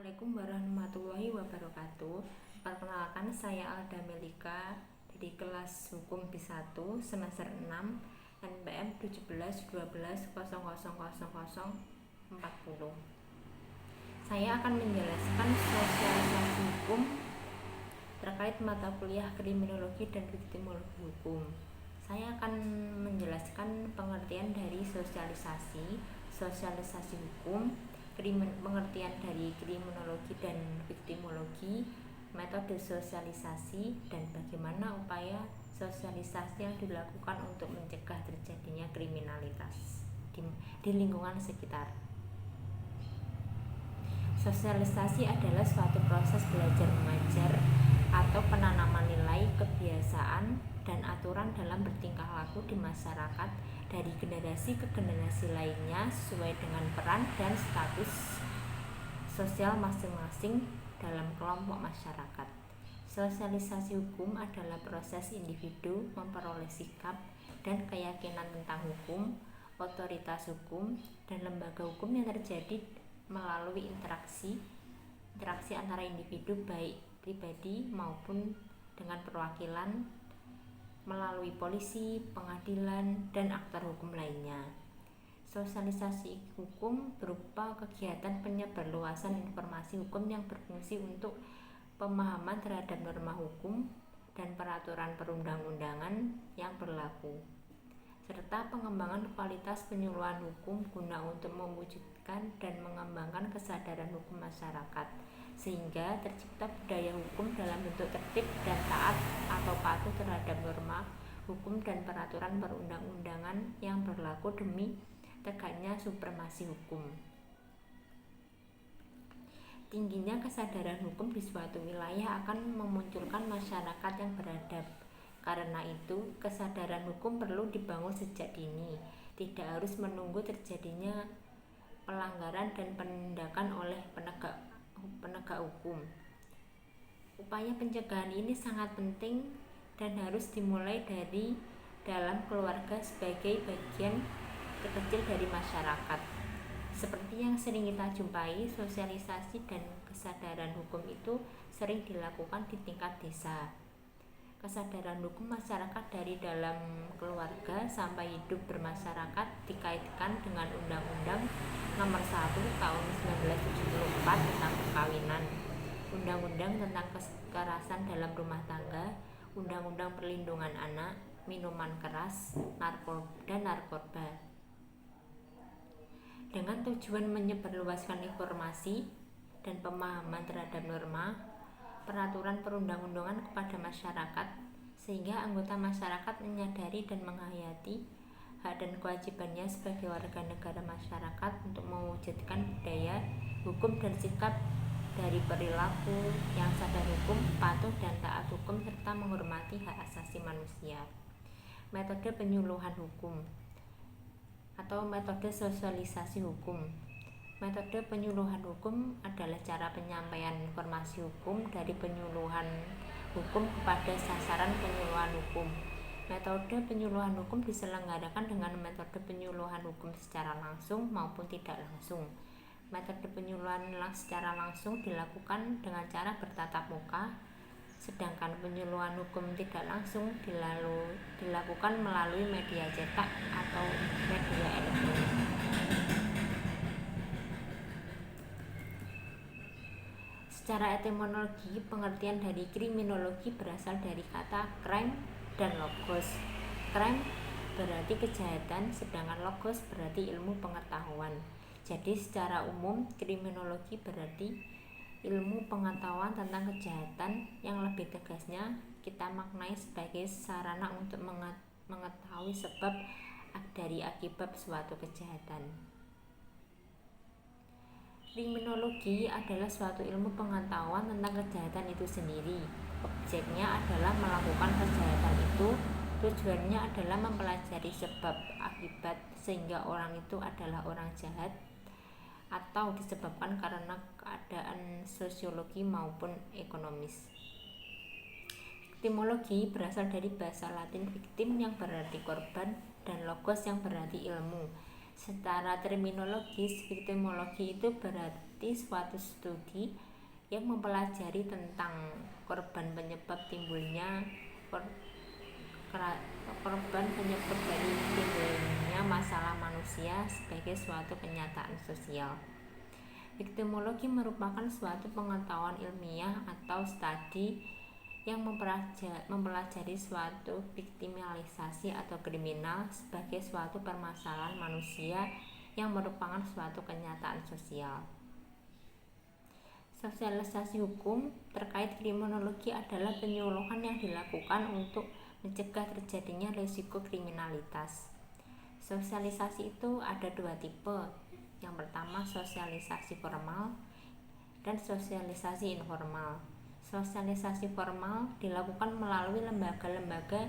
Assalamualaikum warahmatullahi wabarakatuh. Perkenalkan, saya Alda Melika dari kelas Hukum B1 semester 6 NPM 1712000040. Saya akan menjelaskan sosialisasi hukum terkait mata kuliah kriminologi dan viktimologi hukum. Saya akan menjelaskan pengertian dari sosialisasi hukum, pengertian dari kriminologi dan viktimologi, metode sosialisasi, dan bagaimana upaya sosialisasi yang dilakukan untuk mencegah terjadinya kriminalitas di lingkungan sekitar. Sosialisasi adalah suatu proses belajar mengajar atau penanaman nilai, kebiasaan, dan aturan dalam bertingkah laku di masyarakat dari generasi ke generasi lainnya sesuai dengan peran dan status sosial masing-masing dalam kelompok masyarakat. Sosialisasi hukum adalah proses individu memperoleh sikap dan keyakinan tentang hukum, otoritas hukum, dan lembaga hukum yang terjadi melalui interaksi antara individu baik pribadi maupun dengan perwakilan melalui polisi, pengadilan, dan aktor hukum lainnya. Sosialisasi hukum berupa kegiatan penyebarluasan informasi hukum yang berfungsi untuk pemahaman terhadap norma hukum dan peraturan perundang-undangan yang berlaku, serta pengembangan kualitas penyuluhan hukum guna untuk mewujudkan dan mengembangkan kesadaran hukum masyarakat, sehingga tercipta budaya hukum dalam bentuk tertib dan taat atau patuh terhadap norma hukum dan peraturan perundang-undangan yang berlaku demi tegaknya supremasi hukum. Tingginya kesadaran hukum di suatu wilayah akan memunculkan masyarakat yang beradab. Karena itu, kesadaran hukum perlu dibangun sejak dini, tidak harus menunggu terjadinya pelanggaran dan penindakan oleh penegak hukum. Upaya pencegahan ini sangat penting dan harus dimulai dari dalam keluarga sebagai bagian terkecil dari masyarakat. Seperti yang sering kita jumpai, sosialisasi dan kesadaran hukum itu sering dilakukan di tingkat desa. Kesadaran hukum masyarakat dari dalam keluarga sampai hidup bermasyarakat dikaitkan dengan Undang-Undang Nomor 1 Tahun 1974 tentang perkawinan, Undang-Undang tentang kekerasan dalam rumah tangga, Undang-Undang Perlindungan Anak, minuman keras, dan narkoba. Dengan tujuan menyebarluaskan informasi dan pemahaman terhadap norma peraturan perundang-undangan kepada masyarakat, sehingga anggota masyarakat menyadari dan menghayati hak dan kewajibannya sebagai warga negara masyarakat untuk mewujudkan budaya hukum dan sikap dari perilaku yang sadar hukum, patuh dan taat hukum, serta menghormati hak asasi manusia. Metode penyuluhan hukum atau metode sosialisasi hukum. Metode penyuluhan hukum adalah cara penyampaian informasi hukum dari penyuluhan hukum kepada sasaran penyuluhan hukum. Metode penyuluhan hukum diselenggarakan dengan metode penyuluhan hukum secara langsung maupun tidak langsung. Metode penyuluhan secara langsung dilakukan dengan cara bertatap muka, sedangkan penyuluhan hukum tidak langsung dilakukan melalui media cetak atau media elektronik. Secara etimologi, pengertian dari kriminologi berasal dari kata crime dan logos. Crime berarti kejahatan, sedangkan logos berarti ilmu pengetahuan. Jadi secara umum, kriminologi berarti ilmu pengetahuan tentang kejahatan, yang lebih tegasnya kita maknai sebagai sarana untuk mengetahui sebab dari akibat suatu kejahatan. Kriminologi adalah suatu ilmu pengetahuan tentang kejahatan itu sendiri. Objeknya adalah melakukan kejahatan itu. Tujuannya adalah mempelajari sebab akibat, sehingga orang itu adalah orang jahat atau disebabkan karena keadaan sosiologi maupun ekonomis. Viktimologi berasal dari bahasa Latin victim yang berarti korban dan logos yang berarti ilmu. Secara terminologis, viktimologi itu mengikuti suatu studi yang mempelajari tentang korban penyebab dari timbulnya masalah manusia sebagai suatu kenyataan sosial. Viktimologi merupakan suatu pengetahuan ilmiah atau studi yang mempelajari suatu viktimalisasi atau kriminal sebagai suatu permasalahan manusia yang merupakan suatu kenyataan sosial. Sosialisasi hukum terkait kriminologi adalah penyuluhan yang dilakukan untuk mencegah terjadinya risiko kriminalitas. Sosialisasi itu ada dua tipe. Yang pertama sosialisasi formal dan sosialisasi informal. Sosialisasi formal dilakukan melalui lembaga-lembaga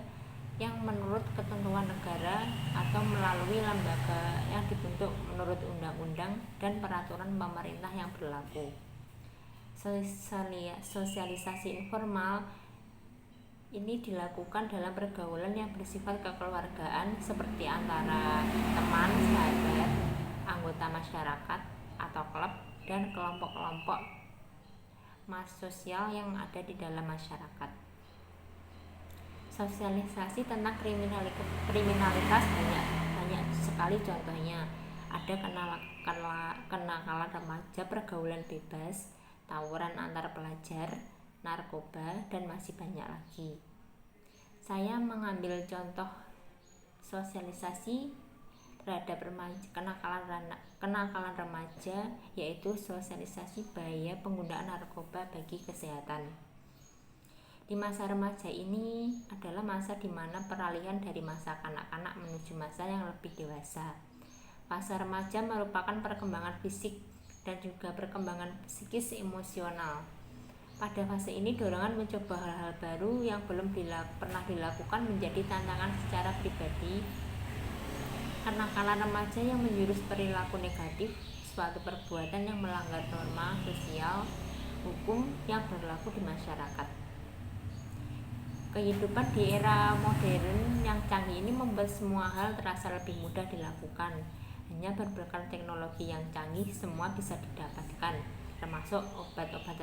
yang menurut ketentuan negara atau melalui lembaga yang dibentuk menurut undang-undang dan peraturan pemerintah yang berlaku. Sosialisasi informal ini dilakukan dalam pergaulan yang bersifat kekeluargaan seperti antara teman, sahabat, anggota masyarakat atau klub dan kelompok-kelompok sosial yang ada di dalam masyarakat. Sosialisasi tentang kriminalitas banyak sekali contohnya. Ada kenakalan remaja, pergaulan bebas, tawuran antar pelajar, narkoba, dan masih banyak lagi. Saya mengambil contoh sosialisasi terhadap kenakalan remaja, yaitu sosialisasi bahaya penggunaan narkoba bagi kesehatan. Di masa remaja ini adalah masa di mana peralihan dari masa kanak-kanak menuju masa yang lebih dewasa. Fase remaja merupakan perkembangan fisik dan juga perkembangan psikis emosional. Pada fase ini dorongan mencoba hal-hal baru yang belum pernah dilakukan menjadi tantangan secara pribadi. Kenakalan remaja yang menjurus perilaku negatif, suatu perbuatan yang melanggar norma sosial hukum yang berlaku di masyarakat. Kehidupan di era modern yang canggih ini membuat semua hal terasa lebih mudah dilakukan. Hanya berbagai teknologi yang canggih semua bisa didapatkan, termasuk obat-obat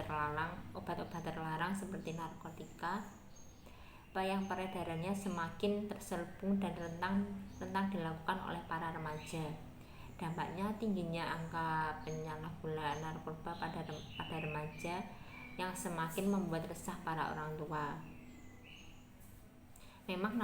terlarang seperti narkotika, yang peredarannya semakin terselubung dan rentan dilakukan oleh para remaja. Dampaknya tingginya angka penyalahgunaan narkoba pada remaja yang semakin membuat resah para orang tua. Memang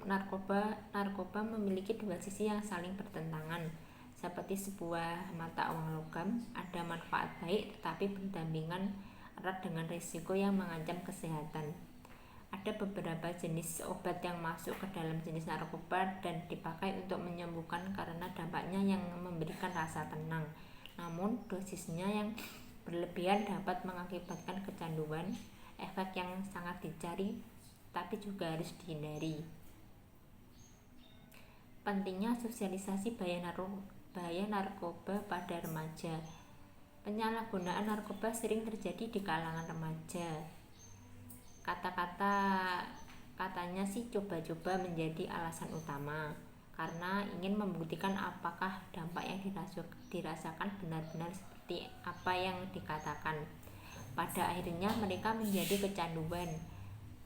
narkoba memiliki dua sisi yang saling bertentangan. Seperti sebuah mata uang logam, ada manfaat baik tetapi berdampingan erat dengan risiko yang mengancam kesehatan. Ada beberapa jenis obat yang masuk ke dalam jenis narkoba dan dipakai untuk menyembuhkan karena dampaknya yang memberikan rasa tenang. Namun dosisnya yang berlebihan dapat mengakibatkan kecanduan, efek yang sangat dicari tapi juga harus dihindari. Pentingnya sosialisasi bahaya narkoba pada remaja. Penyalahgunaan narkoba sering terjadi di kalangan remaja. Katanya sih coba-coba menjadi alasan utama karena ingin membuktikan apakah dampak yang dirasakan benar-benar seperti apa yang dikatakan. Pada akhirnya mereka menjadi kecanduan,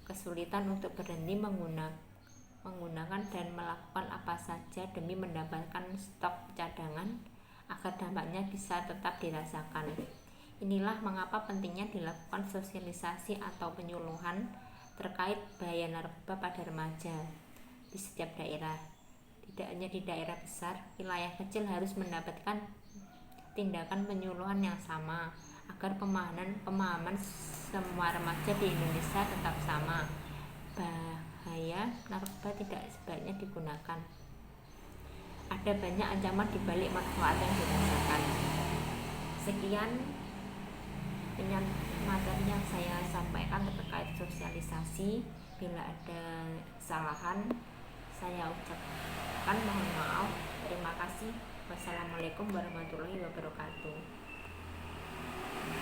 kesulitan untuk berhenti menggunakan dan melakukan apa saja demi mendapatkan stok cadangan agar dampaknya bisa tetap dirasakan. Inilah mengapa pentingnya dilakukan sosialisasi atau penyuluhan terkait bahaya narkoba pada remaja di setiap daerah. Tidak hanya di daerah besar, wilayah kecil harus mendapatkan tindakan penyuluhan yang sama agar pemahaman semua remaja di Indonesia tetap sama. Bahaya narkoba tidak sebaiknya digunakan. Ada banyak ancaman di balik manfaat yang dirasakan. Sekian materi yang saya sampaikan terkait sosialisasi. Bila ada kesalahan saya ucapkan mohon maaf. Terima kasih. Wassalamualaikum warahmatullahi wabarakatuh.